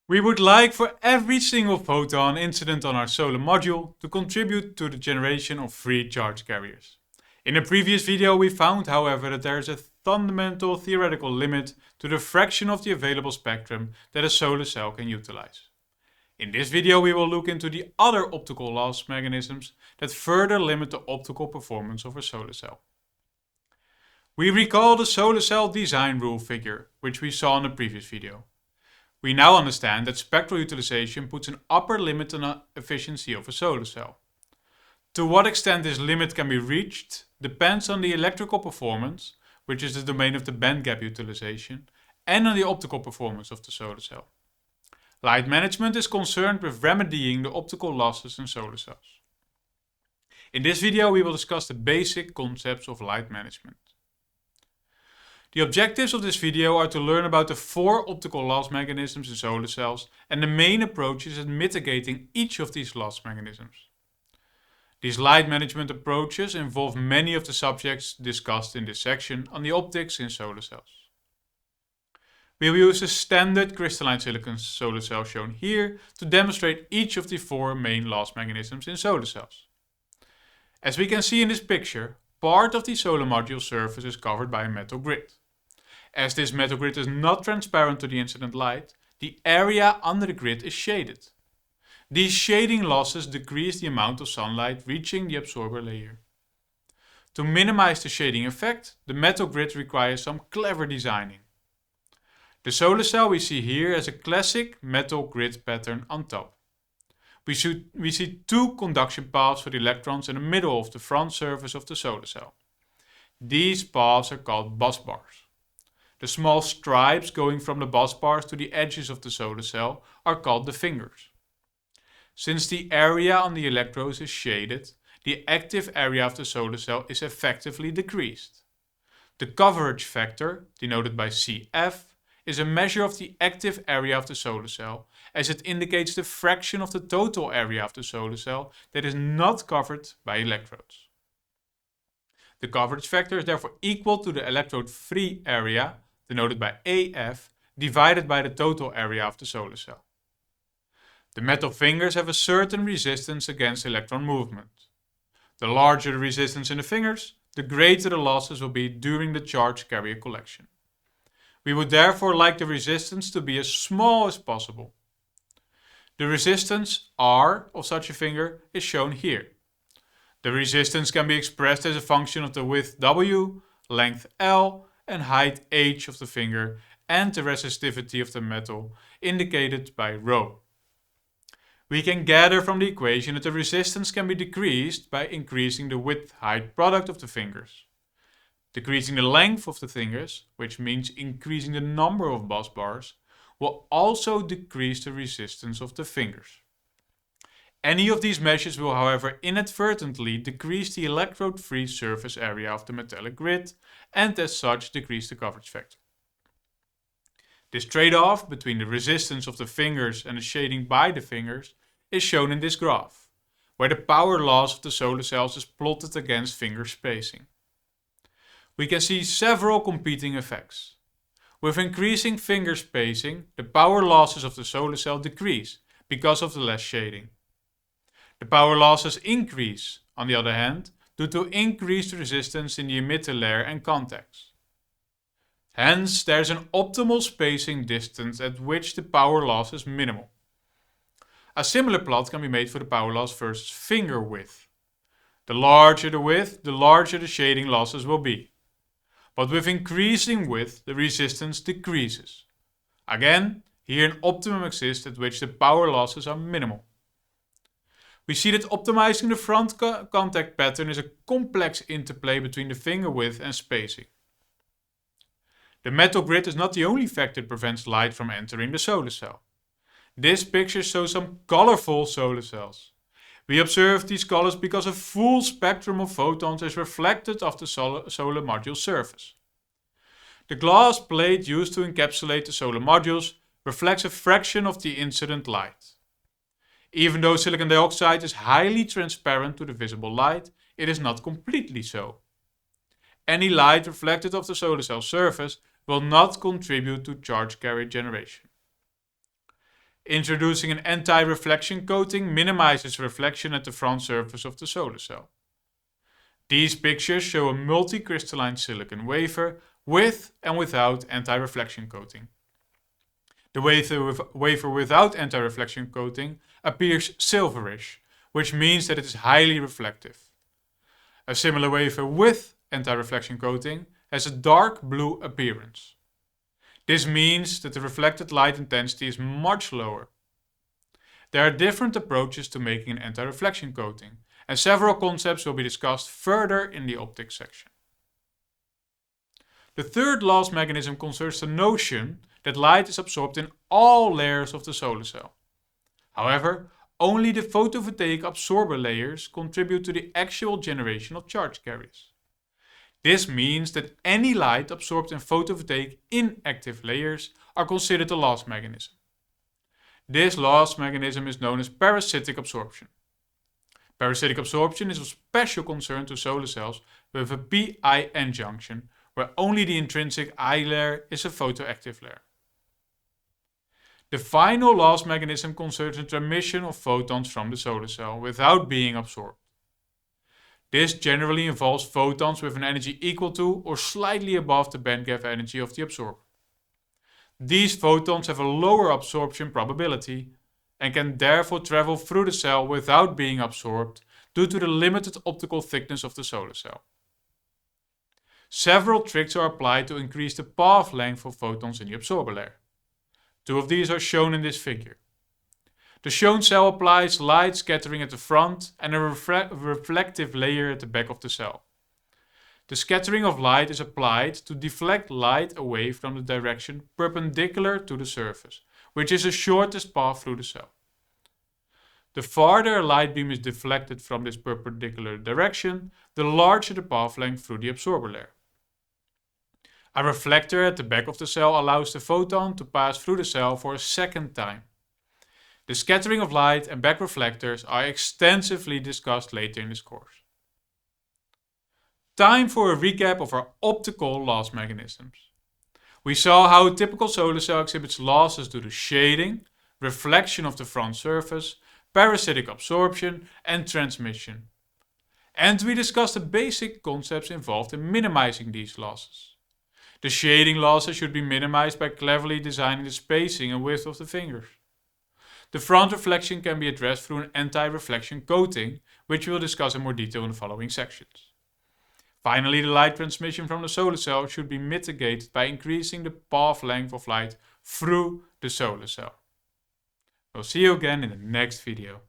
We would like for every single photon incident on our solar module to contribute to the generation of free charge carriers. In a previous video we found, however, that there is a fundamental theoretical limit to the fraction of the available spectrum that a solar cell can utilize. In this video we will look into the other optical loss mechanisms that further limit the optical performance of a solar cell. We recall the solar cell design rule figure, which we saw in the previous video. We now understand that spectral utilization puts an upper limit on the efficiency of a solar cell. To what extent this limit can be reached depends on the electrical performance, which is the domain of the bandgap utilization, and on the optical performance of the solar cell. Light management is concerned with remedying the optical losses in solar cells. In this video we will discuss the basic concepts of light management. The objectives of this video are to learn about the 4 optical loss mechanisms in solar cells and the main approaches at mitigating each of these loss mechanisms. These light management approaches involve many of the subjects discussed in this section on the optics in solar cells. We will use a standard crystalline silicon solar cell shown here to demonstrate each of the 4 main loss mechanisms in solar cells. As we can see in this picture, part of the solar module surface is covered by a metal grid. As this metal grid is not transparent to the incident light, the area under the grid is shaded. These shading losses decrease the amount of sunlight reaching the absorber layer. To minimize the shading effect, the metal grid requires some clever designing. The solar cell we see here has a classic metal grid pattern on top. We see 2 conduction paths for the electrons in the middle of the front surface of the solar cell. These paths are called busbars. The small stripes going from the busbars to the edges of the solar cell are called the fingers. Since the area on the electrodes is shaded, the active area of the solar cell is effectively decreased. The coverage factor, denoted by CF, is a measure of the active area of the solar cell, as it indicates the fraction of the total area of the solar cell that is not covered by electrodes. The coverage factor is therefore equal to the electrode free area, denoted by AF, divided by the total area of the solar cell. The metal fingers have a certain resistance against electron movement. The larger the resistance in the fingers, the greater the losses will be during the charge carrier collection. We would therefore like the resistance to be as small as possible. The resistance R of such a finger is shown here. The resistance can be expressed as a function of the width W, length L, and height h of the finger and the resistivity of the metal, indicated by ρ. We can gather from the equation that the resistance can be decreased by increasing the width-height product of the fingers. Decreasing the length of the fingers, which means increasing the number of busbars, will also decrease the resistance of the fingers. Any of these measures will, however, inadvertently decrease the electrode-free surface area of the metallic grid and as such decrease the coverage factor. This trade-off between the resistance of the fingers and the shading by the fingers is shown in this graph, where the power loss of the solar cells is plotted against finger spacing. We can see several competing effects. With increasing finger spacing, the power losses of the solar cell decrease because of the less shading. The power losses increase, on the other hand, due to increased resistance in the emitter layer and contacts. Hence, there is an optimal spacing distance at which the power loss is minimal. A similar plot can be made for the power loss versus finger width. The larger the width, the larger the shading losses will be. But with increasing width, the resistance decreases. Again, here an optimum exists at which the power losses are minimal. We see that optimizing the front contact pattern is a complex interplay between the finger width and spacing. The metal grid is not the only factor that prevents light from entering the solar cell. This picture shows some colorful solar cells. We observe these colors because a full spectrum of photons is reflected off the solar module surface. The glass plate used to encapsulate the solar modules reflects a fraction of the incident light. Even though silicon dioxide is highly transparent to the visible light, it is not completely so. Any light reflected off the solar cell surface will not contribute to charge carrier generation. Introducing an anti-reflection coating minimizes reflection at the front surface of the solar cell. These pictures show a multi-crystalline silicon wafer with and without anti-reflection coating. The wafer without anti-reflection coating appears silverish, which means that it is highly reflective. A similar wafer with anti-reflection coating has a dark blue appearance. This means that the reflected light intensity is much lower. There are different approaches to making an anti-reflection coating, and several concepts will be discussed further in the optics section. The third loss mechanism concerns the notion that light is absorbed in all layers of the solar cell. However, only the photovoltaic absorber layers contribute to the actual generation of charge carriers. This means that any light absorbed in photovoltaic inactive layers are considered a loss mechanism. This loss mechanism is known as parasitic absorption. Parasitic absorption is of special concern to solar cells with a p-in junction, where only the intrinsic I layer is a photoactive layer. The final loss mechanism concerns the transmission of photons from the solar cell without being absorbed. This generally involves photons with an energy equal to or slightly above the bandgap energy of the absorber. These photons have a lower absorption probability and can therefore travel through the cell without being absorbed due to the limited optical thickness of the solar cell. Several tricks are applied to increase the path length of photons in the absorber layer. Two of these are shown in this figure. The shown cell applies light scattering at the front and a reflective layer at the back of the cell. The scattering of light is applied to deflect light away from the direction perpendicular to the surface, which is the shortest path through the cell. The farther a light beam is deflected from this perpendicular direction, the larger the path length through the absorber layer. A reflector at the back of the cell allows the photon to pass through the cell for a second time. The scattering of light and back reflectors are extensively discussed later in this course. Time for a recap of our optical loss mechanisms. We saw how a typical solar cell exhibits losses due to shading, reflection of the front surface, parasitic absorption, and transmission. And we discussed the basic concepts involved in minimizing these losses. The shading losses should be minimized by cleverly designing the spacing and width of the fingers. The front reflection can be addressed through an anti-reflection coating, which we will discuss in more detail in the following sections. Finally, the light transmission from the solar cell should be mitigated by increasing the path length of light through the solar cell. We'll see you again in the next video.